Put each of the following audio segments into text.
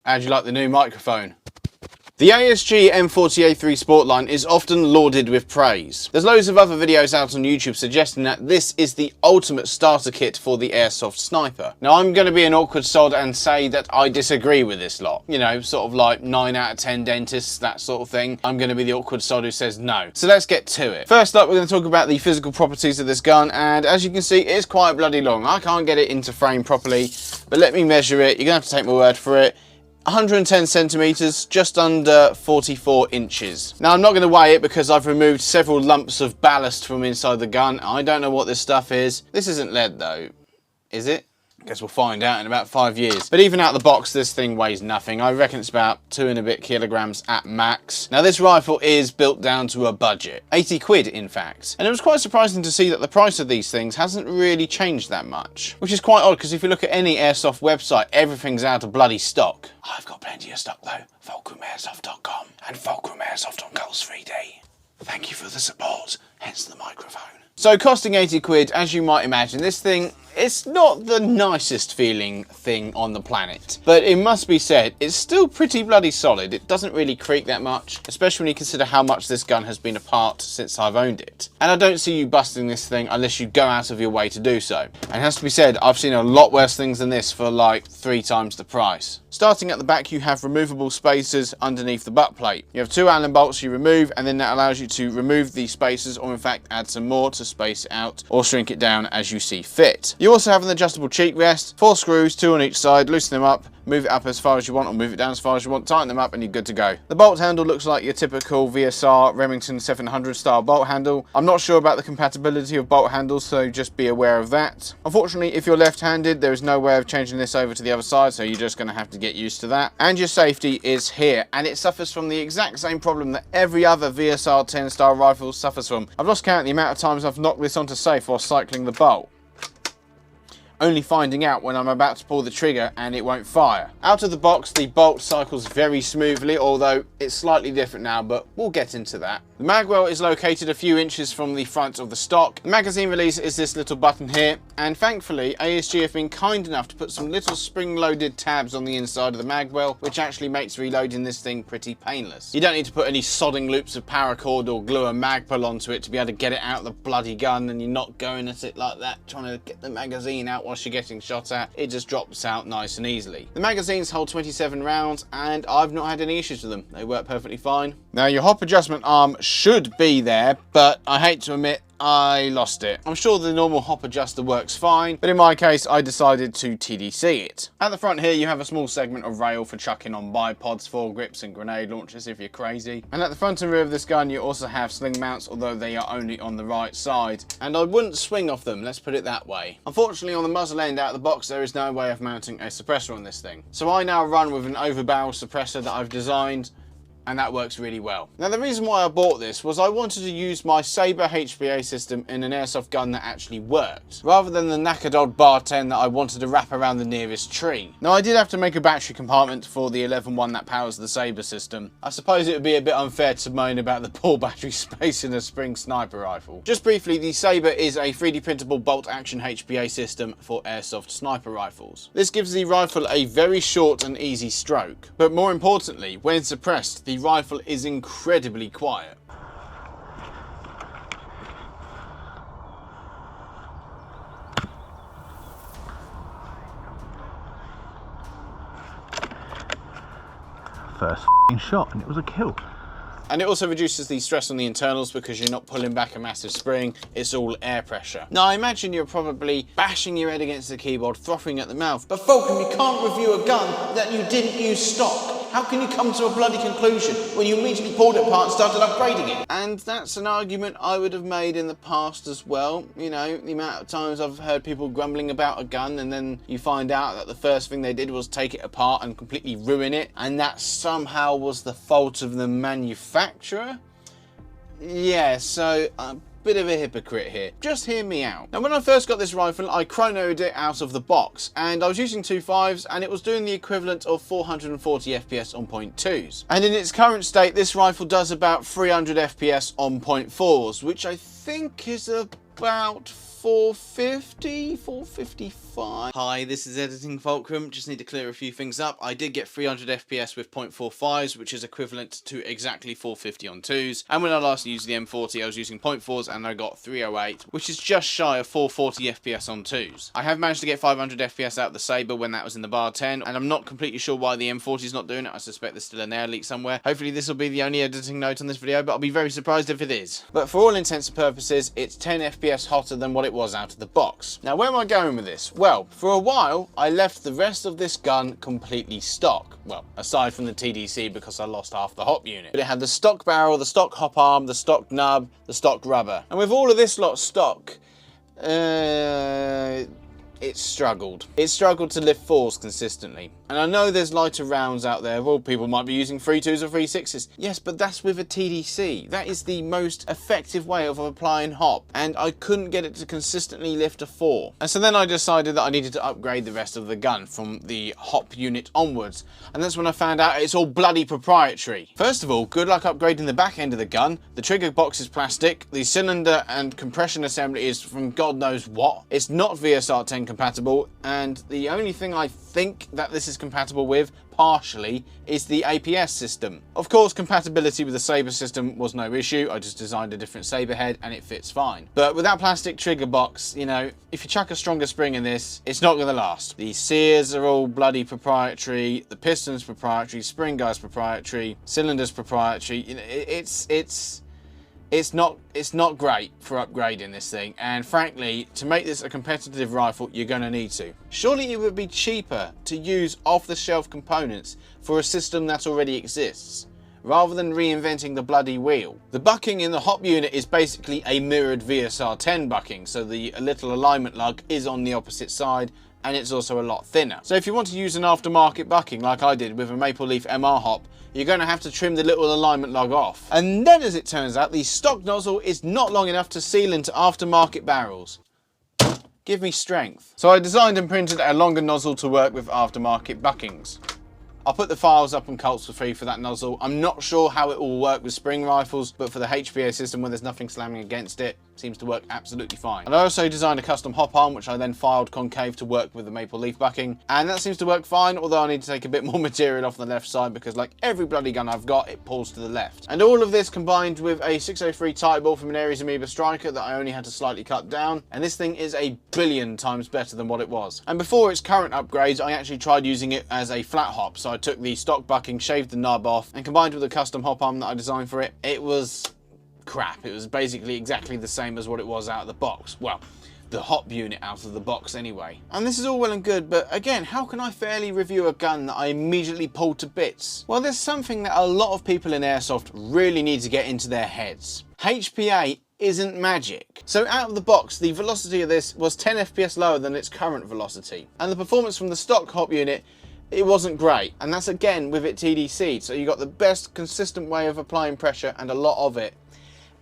How'd you like the new microphone? The ASG M40A3 Sportline is often lauded with praise. There's loads of other videos out on YouTube suggesting that this is the ultimate starter kit for the Airsoft sniper. Now I'm going to be an awkward sod and say that I disagree with this lot. You know, sort of like 9 out of 10 dentists, that sort of thing. I'm going to be the awkward sod who says no. So let's get to it. First up, we're going to talk about the physical properties of this gun, and as you can see, it's quite bloody long. I can't get it into frame properly, but let me measure it. You're going to have to take my word for it. 110 centimeters, just under 44 inches. Now I'm not going to weigh it because I've removed several lumps of ballast from inside the gun. I don't know what this stuff is. This isn't lead though, is it? Guess we'll find out in about 5 years. But even out the box, this thing weighs nothing. I reckon it's about 2 and a bit kilograms at max. Now this rifle is built down to a budget. 80 quid in fact. And it was quite surprising to see that the price of these things hasn't really changed that much. Which is quite odd because if you look at any Airsoft website, everything's out of bloody stock. I've got plenty of stock though. FulcrumAirsoft.com and Fulcrum Airsoft on Coles 3D. Thank you for the support, hence the microphone. So costing 80 quid, as you might imagine, this thing, it's not the nicest feeling thing on the planet. But it must be said, it's still pretty bloody solid. It doesn't really creak that much, especially when you consider how much this gun has been apart since I've owned it. And I don't see you busting this thing unless you go out of your way to do so. And it has to be said, I've seen a lot worse things than this for like 3 times the price. Starting at the back, you have removable spacers underneath the butt plate. You have 2 Allen bolts you remove, and then that allows you to remove the spacers, or in fact add some more to space it out or shrink it down as you see fit. You also have an adjustable cheek rest, 4 screws, 2 on each side. Loosen them up, move it up as far as you want or move it down as far as you want, tighten them up and you're good to go. The bolt handle looks like your typical VSR Remington 700 style bolt handle. I'm not sure about the compatibility of bolt handles, so just be aware of that. Unfortunately, if you're left-handed, there is no way of changing this over to the other side, so you're just going to have to get used to that. And your safety is here, and it suffers from the exact same problem that every other VSR 10 style rifle suffers from. I've lost count of the amount of times I've knocked this onto safe while cycling the bolt, only finding out when I'm about to pull the trigger and it won't fire. Out of the box, the bolt cycles very smoothly, although it's slightly different now, but we'll get into that. The magwell is located a few inches from the front of the stock. The magazine release is this little button here, and thankfully ASG have been kind enough to put some little spring-loaded tabs on the inside of the magwell, which actually makes reloading this thing pretty painless. You don't need to put any sodding loops of paracord or glue a magpul onto it to be able to get it out of the bloody gun, and you're not going at it like that trying to get the magazine out whilst you're getting shot at. It just drops out nice and easily. The magazines hold 27 rounds, and I've not had any issues with them. They work perfectly fine. Now your hop adjustment arm should be there, but I hate to admit I lost it. I'm sure the normal hop adjuster works fine, but in my case I decided to TDC it. At the front here you have a small segment of rail for chucking on bipods, foregrips and grenade launchers if you're crazy. And at the front and rear of this gun you also have sling mounts, although they are only on the right side. And I wouldn't swing off them, let's put it that way. Unfortunately on the muzzle end out of the box there is no way of mounting a suppressor on this thing. So I now run with an overbarrel suppressor that I've designed, and that works really well. Now the reason why I bought this was I wanted to use my Sabre HPA system in an airsoft gun that actually worked, rather than the knackered old Bar 10 that I wanted to wrap around the nearest tree. Now I did have to make a battery compartment for the 11-1 that powers the Sabre system. I suppose it would be a bit unfair to moan about the poor battery space in a spring sniper rifle. Just briefly, the Sabre is a 3D printable bolt action HPA system for airsoft sniper rifles. This gives the rifle a very short and easy stroke, but more importantly, when suppressed, the rifle is incredibly quiet. First shot and it was a kill. And it also reduces the stress on the internals because you're not pulling back a massive spring, it's all air pressure. Now I imagine you're probably bashing your head against the keyboard, frothing at the mouth. But Fulcrum, you can't review a gun that you didn't use stock. How can you come to a bloody conclusion when you immediately pulled it apart and started upgrading it? And that's an argument I would have made in the past as well. You know, the amount of times I've heard people grumbling about a gun and then you find out that the first thing they did was take it apart and completely ruin it, and that somehow was the fault of the manufacturer. Yeah, so bit of a hypocrite here. Just hear me out. Now when I first got this rifle, I chronoed it out of the box, and I was using 2.5s and it was doing the equivalent of 440 FPS on 0.2s. And in its current state, this rifle does about 300 FPS on 0.4s, which I think is a about 450, 455. Hi, this is Editing Fulcrum. Just need to clear a few things up. I did get 300 FPS with 0.45s, which is equivalent to exactly 450 on 2s. And when I last used the M40, I was using 0.4s and I got 308, which is just shy of 440 FPS on 2s. I have managed to get 500 FPS out of the Sabre when that was in the bar 10, and I'm not completely sure why the M40 is not doing it. I suspect there's still an air leak somewhere. Hopefully this will be the only editing note on this video, but I'll be very surprised if it is. But for all intents and purposes, it's 10 FPS hotter than what it was out of the box. Now, where am I going with this? Well, for a while, I left the rest of this gun completely stock. Well, aside from the TDC, because I lost half the hop unit. But it had the stock barrel, the stock hop arm, the stock nub, the stock rubber. And with all of this lot stock, it struggled. It struggled to lift 4s consistently. And I know there's lighter rounds out there. Well, people might be using 3.2s or 3.6s. Yes, but that's with a TDC. That is the most effective way of applying hop. And I couldn't get it to consistently lift a 4. And so then I decided that I needed to upgrade the rest of the gun from the hop unit onwards. And that's when I found out it's all bloody proprietary. First of all, good luck upgrading the back end of the gun. The trigger box is plastic. The cylinder and compression assembly is from God knows what. It's not VSR 10 compatible, and the only thing I think that this is compatible with, partially, is the APS system. Of course, compatibility with the Sabre system was no issue. I just designed a different Sabre head and it fits fine. But with that plastic trigger box, you know, if you chuck a stronger spring in this, it's not going to last. The sears are all bloody proprietary, the piston's proprietary, spring guide's proprietary, cylinder's proprietary. You know, it's not great for upgrading this thing, and frankly, to make this a competitive rifle, you're going to need to. Surely it would be cheaper to use off-the-shelf components for a system that already exists, rather than reinventing the bloody wheel. The bucking in the hop unit is basically a mirrored VSR 10 bucking, so the little alignment lug is on the opposite side, and it's also a lot thinner. So if you want to use an aftermarket bucking like I did with a Maple Leaf MR hop, you're going to have to trim the little alignment lug off. And then, as it turns out, the stock nozzle is not long enough to seal into aftermarket barrels. Give me strength. So I designed and printed a longer nozzle to work with aftermarket buckings. I'll put the files up on Cults for free for that nozzle. I'm not sure how it will work with spring rifles, but for the HPA system where there's nothing slamming against it, seems to work absolutely fine. And I also designed a custom hop arm, which I then filed concave to work with the Maple Leaf bucking, and that seems to work fine, although I need to take a bit more material off the left side because, like every bloody gun I've got, it pulls to the left. And all of this combined with a 603 tight ball from an Ares Amoeba Striker that I only had to slightly cut down, and this thing is a billion times better than what it was. And before its current upgrades, I actually tried using it as a flat hop, so I took the stock bucking, shaved the nub off, and combined with the custom hop arm that I designed for it, it was crap. It was basically exactly the same as what it was out of the box. Well, the hop unit out of the box anyway. And this is all well and good, but again, how can I fairly review a gun that I immediately pulled to bits? Well, there's something that a lot of people in Airsoft really need to get into their heads. HPA isn't magic. So out of the box, the velocity of this was 10 FPS lower than its current velocity. And the performance from the stock hop unit, it wasn't great. And that's again with it TDC'd. So you got the best consistent way of applying pressure and a lot of it.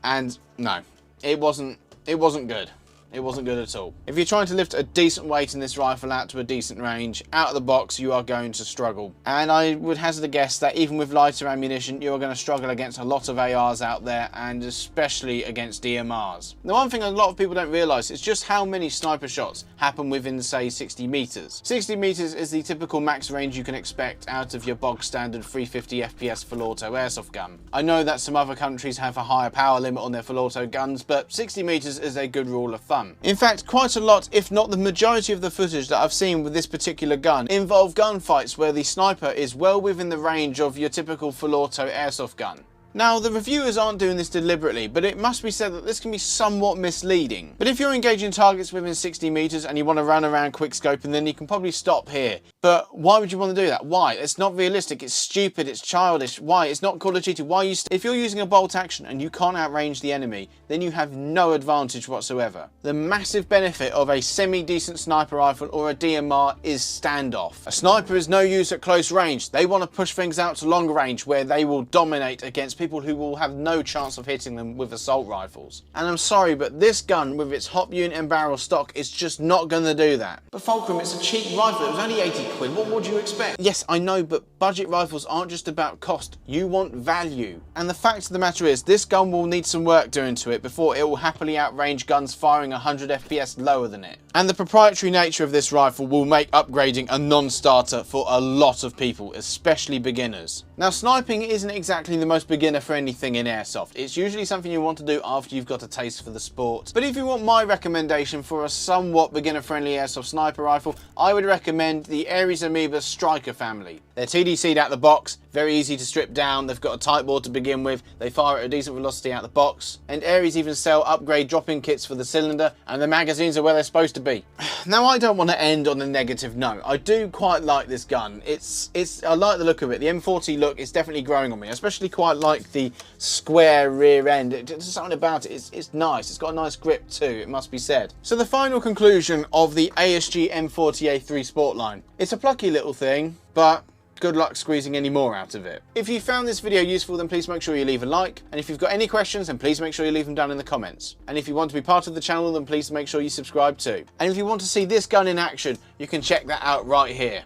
And no, it wasn't good. It wasn't good at all. If you're trying to lift a decent weight in this rifle out to a decent range, out of the box you are going to struggle. And I would hazard a guess that even with lighter ammunition, you are going to struggle against a lot of ARs out there, and especially against DMRs. The one thing a lot of people don't realise is just how many sniper shots happen within, say, 60 metres. 60 metres is the typical max range you can expect out of your bog standard 350 FPS full auto airsoft gun. I know that some other countries have a higher power limit on their full auto guns, but 60 metres is a good rule of thumb. In fact, quite a lot, if not the majority of the footage that I've seen with this particular gun involve gunfights where the sniper is well within the range of your typical full auto airsoft gun. Now, the reviewers aren't doing this deliberately, but it must be said that this can be somewhat misleading. But if you're engaging targets within 60 metres and you want to run around quickscoping, then you can probably stop here. But why would you want to do that? Why? It's not realistic, it's stupid, it's childish. Why? It's not Call of Duty. Why you if you're using a bolt action and you can't outrange the enemy, then you have no advantage whatsoever. The massive benefit of a semi-decent sniper rifle or a DMR is standoff. A sniper is no use at close range. They want to push things out to longer range where they will dominate against people who will have no chance of hitting them with assault rifles. And I'm sorry, but this gun with its hop unit and barrel stock is just not going to do that. But Fulcrum, it's a cheap rifle. It was only 80 £8. What more do you expect? Yes, I know, but budget rifles aren't just about cost. You want value. And the fact of the matter is, this gun will need some work doing to it before it will happily outrange guns firing 100 FPS lower than it. And the proprietary nature of this rifle will make upgrading a non-starter for a lot of people, especially beginners. Now, sniping isn't exactly the most beginner-friendly thing in Airsoft. It's usually something you want to do after you've got a taste for the sport. But if you want my recommendation for a somewhat beginner-friendly Airsoft sniper rifle, I would recommend the Ares Amoeba Striker family. They're TDC'd out the box, very easy to strip down, they've got a tight bore to begin with, they fire at a decent velocity out the box, and Ares even sell upgrade drop-in kits for the cylinder, and the magazines are where they're supposed to be. Now, I don't want to end on a negative note. I do quite like this gun. I like the look of it. The M40 look is definitely growing on me. I especially quite like the square rear end. There's something about it. It's nice. It's got a nice grip too, it must be said. So the final conclusion of the ASG M40A3 Sportline. It's a plucky little thing, but good luck squeezing any more out of it. If you found this video useful, then please make sure you leave a like. And if you've got any questions, then please make sure you leave them down in the comments. And if you want to be part of the channel, then please make sure you subscribe too. And if you want to see this gun in action, you can check that out right here.